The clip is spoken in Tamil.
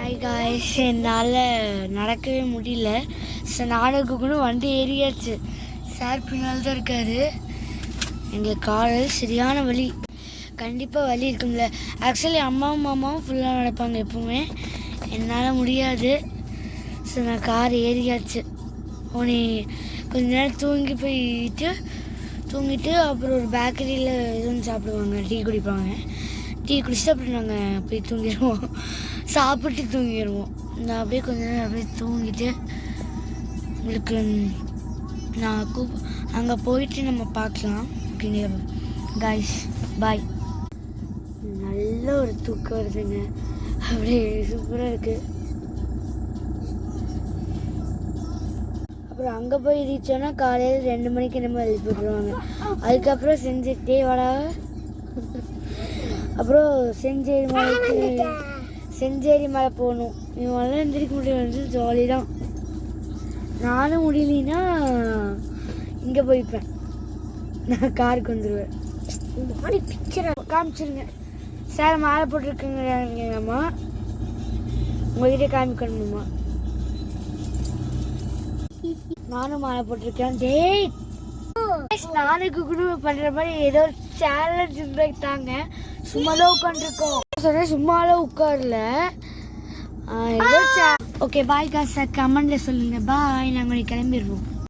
ஹாய் காய்ஸ், என்னால் நடக்கவே முடியல. நானும் கூட வண்டி ஏறியாச்சு. சார் பின்னால் தான் இருக்காரு. எங்கள் காலில் சரியான வலி, கண்டிப்பாக வலி இருக்கும்ல. ஆக்சுவலி அம்மாவும் மாமாவும் ஃபுல்லாக நடப்பாங்க எப்பவுமே, என்னால் முடியாது. ஸோ நான் கார் ஏறியாச்சு. உனி கொஞ்ச நேரம் தூங்கிட்டு அப்புறம் ஒரு பேக்கரியில் எதுவும் சாப்பிடுவாங்க, டீ குடிப்பாங்க. டீ குடிச்சுட்டு அப்புறம் நாங்கள் போய் தூங்கிடுவோம், சாப்பிட்டு தூங்கிடுவோம். நான் அப்படியே கொஞ்ச நேரம் அப்படியே தூங்கிட்டு உங்களுக்கு நான் அங்கே போயிட்டு நம்ம பார்க்கலாம். ஓகேங்களா காய்ஸ், பாய். நல்ல ஒரு தூக்கம் வருதுங்க, அப்படியே சூப்பராக இருக்குது. அப்புறம் அங்கே போய் ரீச்சோன்னா காலையில் 2 மணிக்கு நம்ம எழுதி போட்டுருவாங்க. அதுக்கப்புறம் செஞ்சுட்டே வாடா. அப்புறம் செஞ்சேரி மலை போகணும். இவங்களாம் எந்திரிக்க முடியாது, ஜாலி தான். நானும் முடியலன்னா இங்கே போய்ப்பேன், நான் காருக்கு வந்துடுவேன். இந்த மாதிரி பிக்சரை காமிச்சிருங்க. சார் மாலை போட்டிருக்குங்கம்மா, உங்ககிட்ட காமிக்கணுமா? நானும் மாலை போட்டிருக்கேன். டேய், நானும் குக்குடு பண்ற மாதிரி ஏதோ ஒரு சேலஞ்ச் தாங்க. சும்மாதான் உட்காந்துருக்கோம். சும்மாலாம் உட்காரல. ஓகே பாய் காசா, கமெண்ட்ல சொல்லுங்க. பாய், நாங்கள் கிளம்பிடுவோம்.